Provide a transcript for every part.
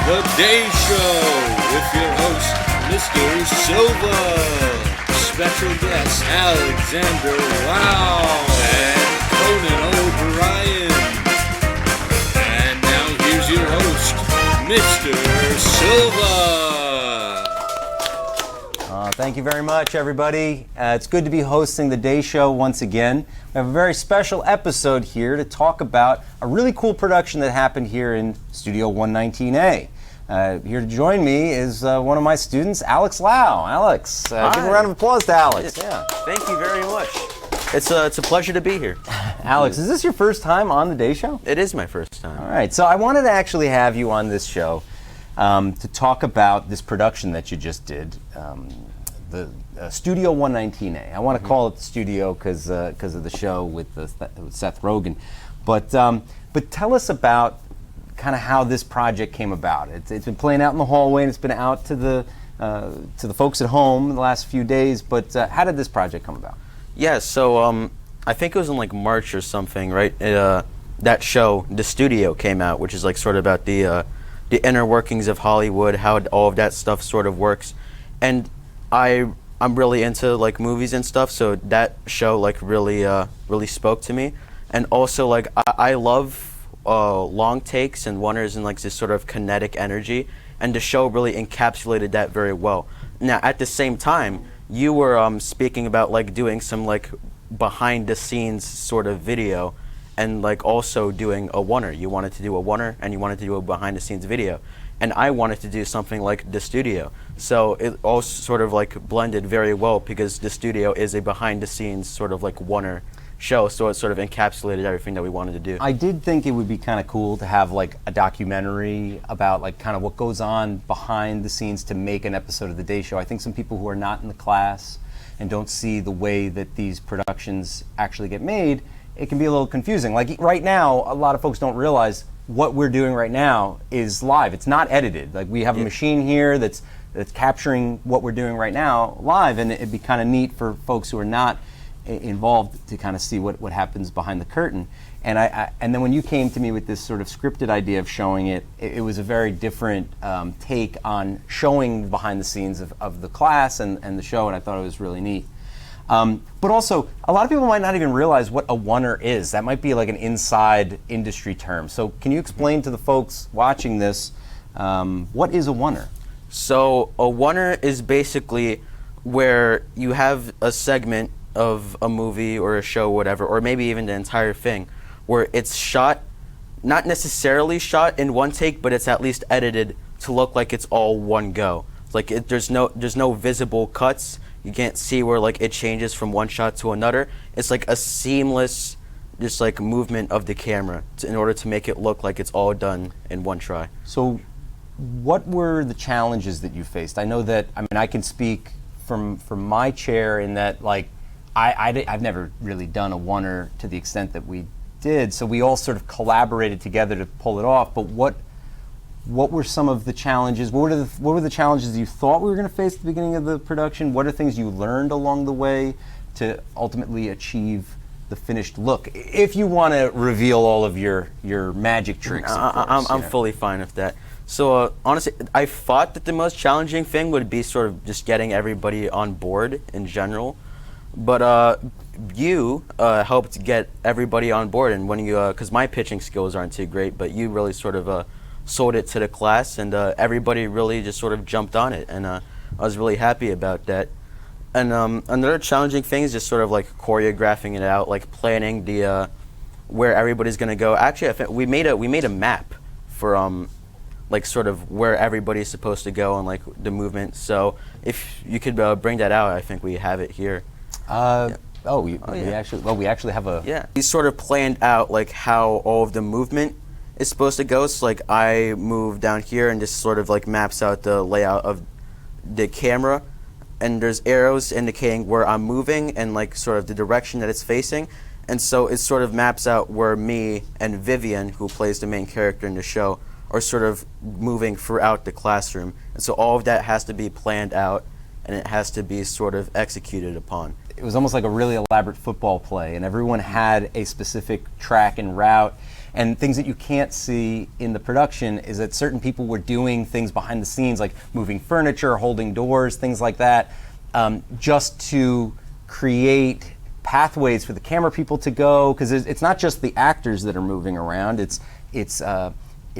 The Day Show with your host, Mr. Silva, special guest Alexander Lau, and Conan O'Brien. And now here's your host, Mr. Silva. Thank you very much, everybody. It's good to be hosting the Day Show once again. We have a very special episode here to talk about a really cool production that happened here in Studio 119A. Here to join me is one of my students, Alex Lau. Alex, give a round of applause to Alex. Yeah. Thank you very much. It's a pleasure to be here. Alex, is this your first time on the Day Show? It is my first time. All right, so I wanted to actually have you on this show to talk about this production that you just did, the Studio 119A. I want to call it the studio because of the show with Seth Rogen. But tell us about kind of how this project came about. It's been playing out in the hallway and it's been out to the folks at home the last few days. But how did this project come about? Yeah, so I think it was in like March or something, right? That show, The Studio, came out, which is like sort of about the inner workings of Hollywood, how all of that stuff sort of works. And I'm really into like movies and stuff, so that show like really spoke to me. And also like I love long takes and wonders and like this sort of kinetic energy, and the show really encapsulated that very well. Now at the same time, you were speaking about like doing some like behind the scenes sort of video, and like also doing a oneer. You wanted to do a oneer and you wanted to do a behind the scenes video. And I wanted to do something like The Studio. So it all sort of like blended very well because The Studio is a behind the scenes sort of like oneer show. So it sort of encapsulated everything that we wanted to do. I did think it would be kind of cool to have like a documentary about like kind of what goes on behind the scenes to make an episode of The Day Show. I think some people who are not in the class and don't see the way that these productions actually get made, it can be a little confusing. Like right now, a lot of folks don't realize what we're doing right now is live. It's not edited. Like we have a machine here that's capturing what we're doing right now live, and it'd be kind of neat for folks who are not involved to kind of see what happens behind the curtain. And and then when you came to me with this sort of scripted idea of showing it, it was a very different take on showing behind the scenes of the class and the show, and I thought it was really neat. But also, a lot of people might not even realize what a oneer is. That might be like an inside industry term. So can you explain to the folks watching this, what is a oneer? So a oneer is basically where you have a segment of a movie or a show, whatever, or maybe even the entire thing, where it's shot, not necessarily shot in one take, but it's at least edited to look like it's all one go. Like there's no visible cuts. You can't see where like it changes from one shot to another. It's like a seamless, just like movement of the camera in order to make it look like it's all done in one try. So, what were the challenges that you faced? I know that I can speak from my chair in that like I've never really done a oneer to the extent that we did. So we all sort of collaborated together to pull it off. But what were some of the challenges? What were the challenges you thought we were going to face at the beginning of the production? What are things you learned along the way to ultimately achieve the finished look? If you want to reveal all of your magic tricks, of course, I'm fully fine with that. So honestly, I thought that the most challenging thing would be sort of just getting everybody on board in general. But you helped get everybody on board, and when you, because my pitching skills aren't too great, but you really sort of sold it to the class, and everybody really just sort of jumped on it, and I was really happy about that. And another challenging thing is just sort of like choreographing it out, like planning the where everybody's gonna go. Actually, I think we made a map for like sort of where everybody's supposed to go and like the movement. So if you could bring that out, I think we have it here. We actually have a... Yeah, we sort of planned out like how all of the movement is supposed to go. So like I move down here and just sort of like maps out the layout of the camera, and there's arrows indicating where I'm moving and like sort of the direction that it's facing. And so it sort of maps out where me and Vivian, who plays the main character in the show, are sort of moving throughout the classroom. And so all of that has to be planned out, and it has to be sort of executed upon. It was almost like a really elaborate football play, and everyone had a specific track and route. And things that you can't see in the production is that certain people were doing things behind the scenes, like moving furniture, holding doors, things like that, just to create pathways for the camera people to go, because it's not just the actors that are moving around. It's a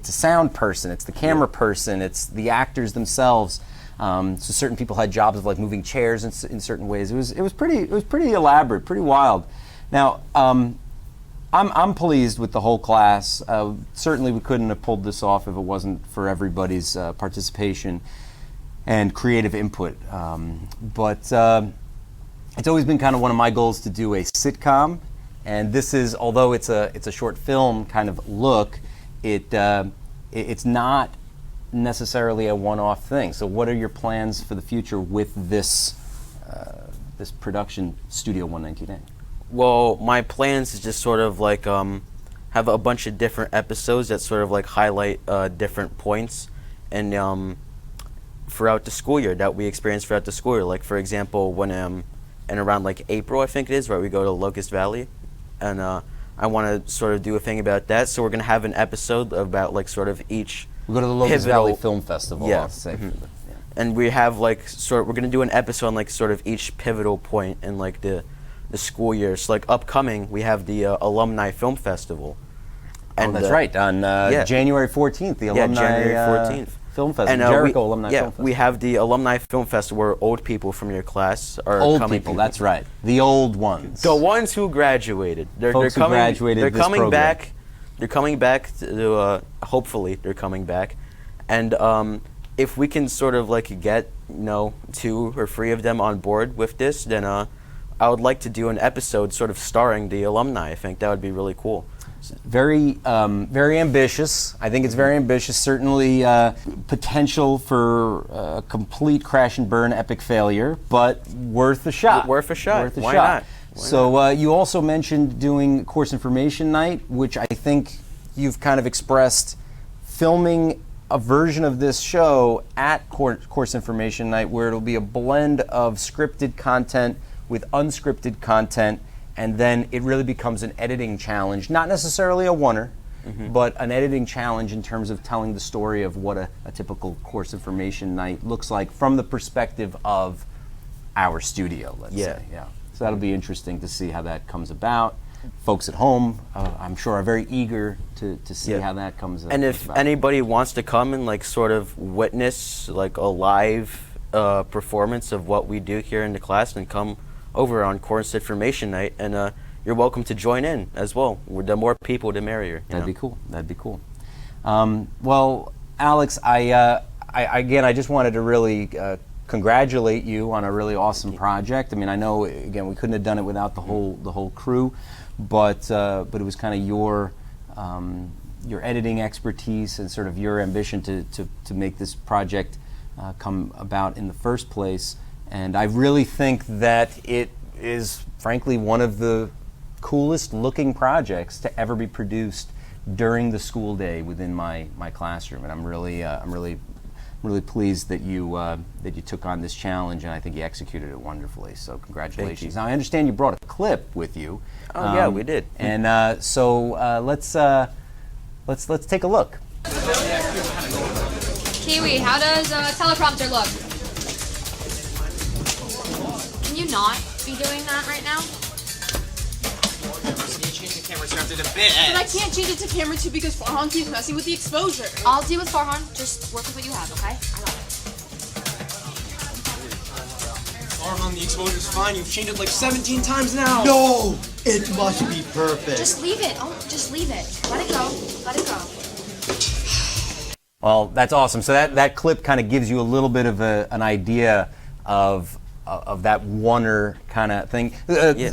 sound person, it's the camera person, it's the actors themselves. So certain people had jobs of like moving chairs in certain ways. It was pretty elaborate, pretty wild. Now, I'm pleased with the whole class. Certainly, we couldn't have pulled this off if it wasn't for everybody's participation and creative input. But it's always been kind of one of my goals to do a sitcom, and this is, although it's a short film kind of look, it's not necessarily a one-off thing. So, what are your plans for the future with this production, Studio 119A? Well, my plans is just sort of like have a bunch of different episodes that sort of like highlight different points and throughout the school year that we experience throughout the school year. Like, for example, when and around like April, I think it is, right, we go to Locust Valley, and I want to sort of do a thing about that. So we're gonna have an episode about like sort of each. We go to the Locust Valley Film Festival. Yeah. I'll say. Mm-hmm. And we have like we're gonna do an episode on like sort of each pivotal point in like the school year. So like upcoming, we have the Alumni Film Festival. And that's right, on January 14th, the Alumni January 14th. Film Festival, Jericho Alumni Film Festival. We have the Alumni Film Festival where old people from your class are old coming. People, that's right. The old ones. The ones who graduated. Folks who graduated they're this coming program. back. They're coming back to, hopefully they're coming back. And if we can sort of like get, 2 or 3 of them on board with this, then I would like to do an episode sort of starring the alumni. I think that would be really cool. Very ambitious. I think it's very ambitious. Certainly potential for a complete crash and burn epic failure, but worth a shot. Worth a shot. Worth a Why shot. not? So you also mentioned doing course information night, which I think you've kind of expressed filming a version of this show at course information night, where it'll be a blend of scripted content with unscripted content, and then it really becomes an editing challenge, not necessarily a oneer, but an editing challenge in terms of telling the story of what a typical course information night looks like from the perspective of our studio, let's say. Yeah. So that'll be interesting to see how that comes about. Folks at home, I'm sure, are very eager to see how that comes about. And if anybody wants to come and like sort of witness like a live performance of what we do here in the class, then come over on course information night, and you're welcome to join in as well. The more people, the merrier. That'd be cool. That'd be cool. Well, Alex, I just wanted to really congratulate you on a really awesome project. I mean, I know, again, we couldn't have done it without the whole crew, but it was kind of your editing expertise and sort of your ambition to make this project come about in the first place. And I really think that it is, frankly, one of the coolest looking projects to ever be produced during the school day within my classroom. And I'm really pleased that you took on this challenge, and I think you executed it wonderfully. So congratulations. Now I understand you brought a clip with you. Oh yeah, we did. And so let's take a look. Kiwi, how does a teleprompter look? Can you not be doing that right now? Change the camera so after the bit. But I can't change it to camera 2 because Farhan keeps messing with the exposure. I'll deal with Farhan. Just work with what you have, okay? I got it. Farhan, the exposure's fine. You've changed it like 17 times now. No! It must be perfect. Just leave it. Oh, just leave it. Let it go. Let it go. Well, that's awesome. So that clip kind of gives you a little bit of an idea of that oneer kind of thing.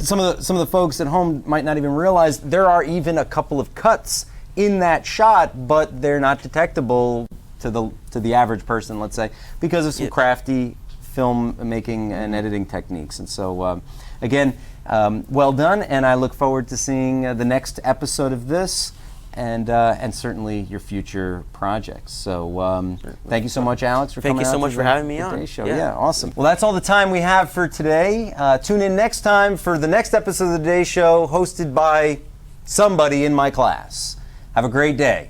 Some of the folks at home might not even realize there are even a couple of cuts in that shot, but they're not detectable to the average person, let's say, because of some crafty film making and editing techniques. And so, again, well done, and I look forward to seeing the next episode of this. And certainly your future projects. So thank you so much, Alex, for coming out. Thank you so much for having me on. Show. Yeah, awesome. Well, that's all the time we have for today. Tune in next time for the next episode of the Today Show, hosted by somebody in my class. Have a great day.